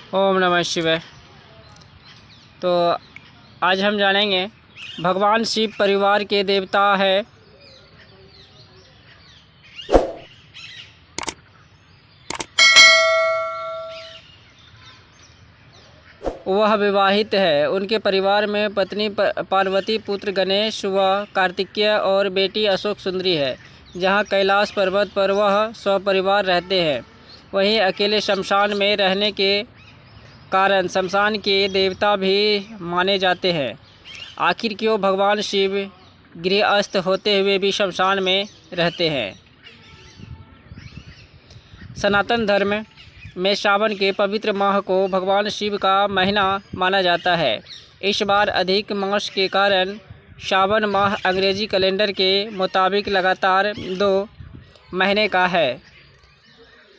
ओम नमः शिवाय। तो आज हम जानेंगे भगवान शिव परिवार के देवता है। वह विवाहित है। उनके परिवार में पत्नी पार्वती, पुत्र गणेश व कार्तिकेय और बेटी अशोक सुंदरी है। जहाँ कैलाश पर्वत पर वह सपरिवार रहते हैं, वहीं अकेले शमशान में रहने के कारण शमशान के देवता भी माने जाते हैं। आखिर क्यों भगवान शिव गृहस्थ होते हुए भी शमशान में रहते हैं? सनातन धर्म में श्रावण के पवित्र माह को भगवान शिव का महीना माना जाता है। इस बार अधिक मास के कारण श्रावण माह अंग्रेजी कैलेंडर के मुताबिक लगातार 2 महीने का है।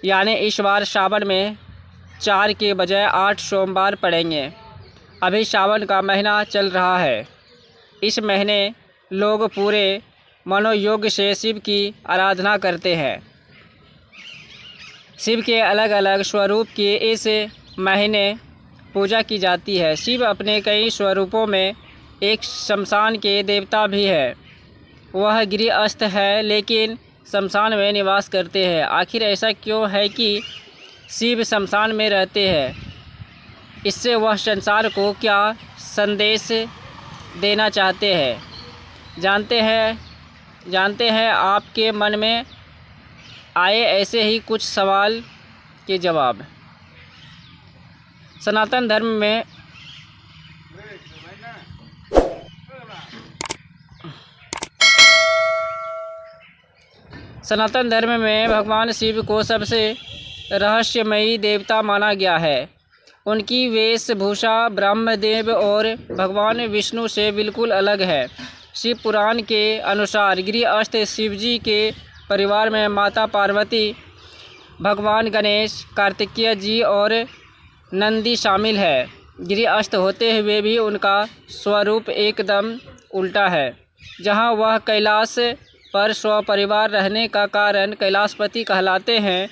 यानी इस बार श्रावण में 4 के बजाय 8 सोमवार पड़ेंगे। अभी श्रावण का महीना चल रहा है। इस महीने लोग पूरे मनोयोग से शिव की आराधना करते हैं। शिव के अलग अलग स्वरूप की इस महीने पूजा की जाती है। शिव अपने कई स्वरूपों में एक शमशान के देवता भी है। वह गृहस्थ है लेकिन शमशान में निवास करते हैं। आखिर ऐसा क्यों है कि शिव शमशान में रहते हैं? इससे वह संसार को क्या संदेश देना चाहते हैं? जानते हैं आपके मन में आए ऐसे ही कुछ सवाल के जवाब। सनातन धर्म में भगवान शिव को सबसे रहस्यमयी देवता माना गया है। उनकी वेशभूषा ब्रह्मदेव और भगवान विष्णु से बिल्कुल अलग है। शिव पुराण के अनुसार गृहस्थ शिवजी के परिवार में माता पार्वती, भगवान गणेश, कार्तिकेय जी और नंदी शामिल है। गृहस्थ होते हुए भी उनका स्वरूप एकदम उल्टा है। जहां वह कैलाश पर स्वपरिवार रहने का कारण कैलाशपति कहलाते हैं,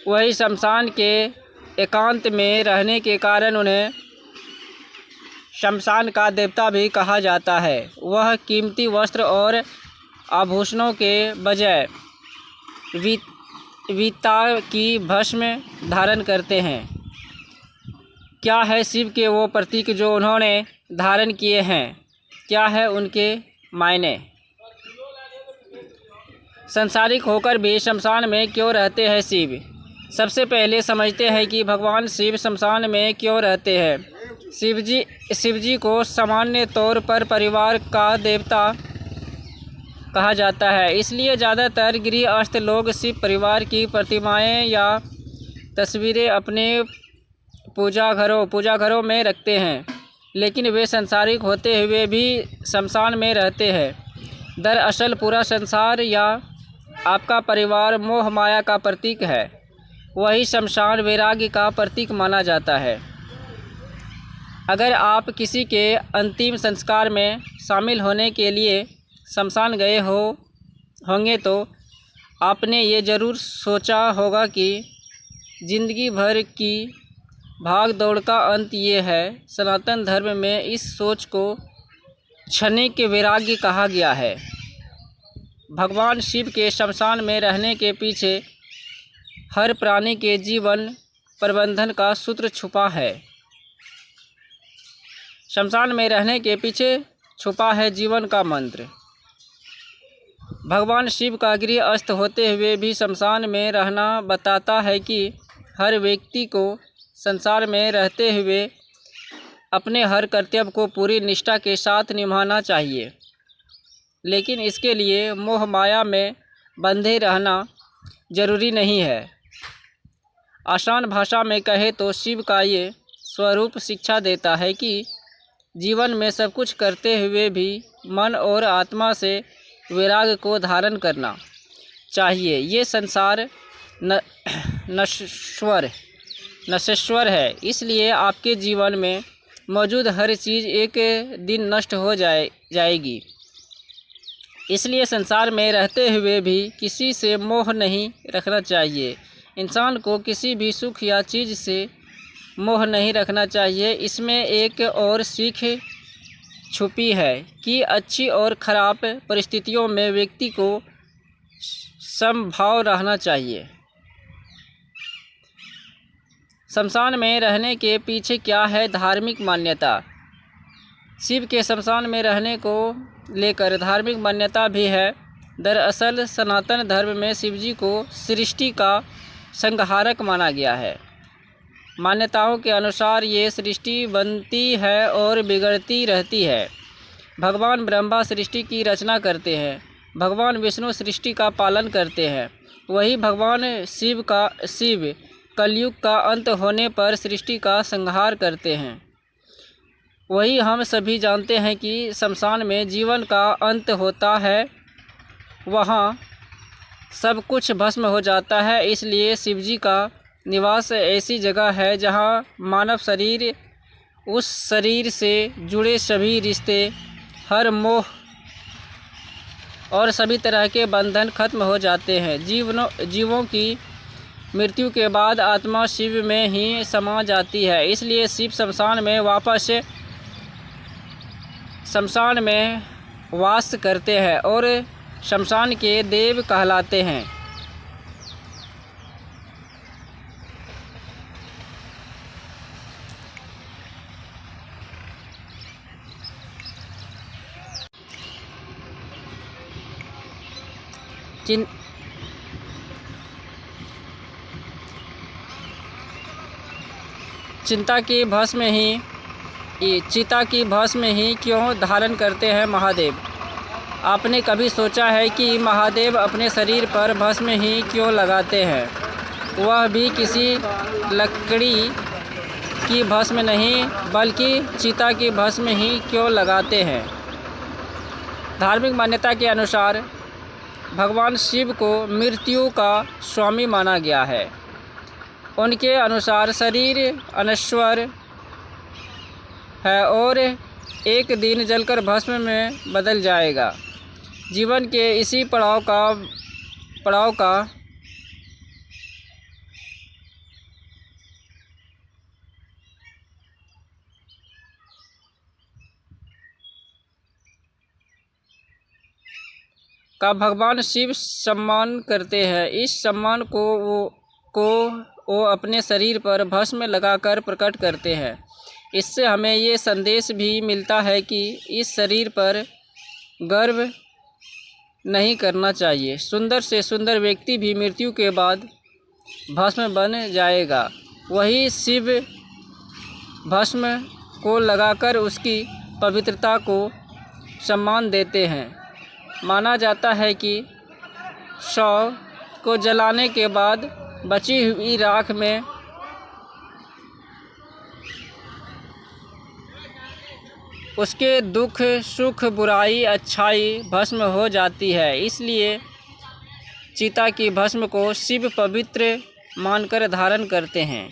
वही शमशान के एकांत में रहने के कारण उन्हें शमशान का देवता भी कहा जाता है। वह कीमती वस्त्र और आभूषणों के बजाय वीता की भस्म धारण करते हैं। क्या है शिव के वो प्रतीक जो उन्होंने धारण किए हैं? क्या है उनके मायने? संसारिक होकर भी शमशान में क्यों रहते हैं शिव? सबसे पहले समझते हैं कि भगवान शिव शमशान में क्यों रहते हैं। शिवजी को सामान्य तौर पर परिवार का देवता कहा जाता है। इसलिए ज़्यादातर गृहस्थ लोग शिव परिवार की प्रतिमाएं या तस्वीरें अपने पूजा घरों में रखते हैं। लेकिन वे संसारिक होते हुए भी शमशान में रहते हैं। दरअसल पूरा संसार या आपका परिवार मोह माया का प्रतीक है। वही शमशान वैराग्य का प्रतीक माना जाता है। अगर आप किसी के अंतिम संस्कार में शामिल होने के लिए शमशान गए होंगे तो आपने ये ज़रूर सोचा होगा कि ज़िंदगी भर की भाग दौड़ का अंत ये है। सनातन धर्म में इस सोच को क्षणिक वैराग्य कहा गया है। भगवान शिव के शमशान में रहने के पीछे हर प्राणी के जीवन प्रबंधन का सूत्र छुपा है। शमशान में रहने के पीछे छुपा है जीवन का मंत्र। भगवान शिव का गृहस्थ होते हुए भी शमशान में रहना बताता है कि हर व्यक्ति को संसार में रहते हुए अपने हर कर्तव्य को पूरी निष्ठा के साथ निभाना चाहिए। लेकिन इसके लिए मोह माया में बंधे रहना जरूरी नहीं है। आसान भाषा में कहे तो शिव का ये स्वरूप शिक्षा देता है कि जीवन में सब कुछ करते हुए भी मन और आत्मा से वैराग्य को धारण करना चाहिए। ये संसार नश्वर है, इसलिए आपके जीवन में मौजूद हर चीज़ एक दिन नष्ट हो जाएगी। इसलिए संसार में रहते हुए भी किसी से मोह नहीं रखना चाहिए। इंसान को किसी भी सुख या चीज़ से मोह नहीं रखना चाहिए। इसमें एक और सीख छुपी है कि अच्छी और ख़राब परिस्थितियों में व्यक्ति को समभाव रहना चाहिए। शमशान में रहने के पीछे क्या है धार्मिक मान्यता? शिव के शमशान में रहने को लेकर धार्मिक मान्यता भी है। दरअसल सनातन धर्म में शिवजी को सृष्टि का संहारक माना गया है। मान्यताओं के अनुसार ये सृष्टि बनती है और बिगड़ती रहती है। भगवान ब्रह्मा सृष्टि की रचना करते हैं, भगवान विष्णु सृष्टि का पालन करते हैं, वही भगवान शिव कलयुग का अंत होने पर सृष्टि का संहार करते हैं। वही हम सभी जानते हैं कि शमशान में जीवन का अंत होता है, वहाँ सब कुछ भस्म हो जाता है। इसलिए शिवजी का निवास ऐसी जगह है जहाँ मानव शरीर, उस शरीर से जुड़े सभी रिश्ते, हर मोह और सभी तरह के बंधन खत्म हो जाते हैं। जीवों की मृत्यु के बाद आत्मा शिव में ही समा जाती है। इसलिए शिव शमशान में वास करते हैं और शमशान के देव कहलाते हैं। चिता की भस्म ही क्यों धारण करते हैं महादेव? आपने कभी सोचा है कि महादेव अपने शरीर पर भस्म ही क्यों लगाते हैं, वह भी किसी लकड़ी की भस्म नहीं बल्कि चिता की भस्म ही क्यों लगाते हैं? धार्मिक मान्यता के अनुसार भगवान शिव को मृत्यु का स्वामी माना गया है। उनके अनुसार शरीर अनश्वर है और एक दिन जलकर भस्म में बदल जाएगा। जीवन के इसी पड़ाव का भगवान शिव सम्मान करते हैं। इस सम्मान को वो अपने शरीर पर भस्म लगाकर प्रकट करते हैं। इससे हमें ये संदेश भी मिलता है कि इस शरीर पर गर्व नहीं करना चाहिए। सुंदर से सुंदर व्यक्ति भी मृत्यु के बाद भस्म बन जाएगा। वही शिव भस्म को लगाकर उसकी पवित्रता को सम्मान देते हैं। माना जाता है कि शव को जलाने के बाद बची हुई राख में उसके दुख, सुख, बुराई, अच्छाई भस्म हो जाती है। इसलिए चिता की भस्म को शिव पवित्र मानकर धारण करते हैं।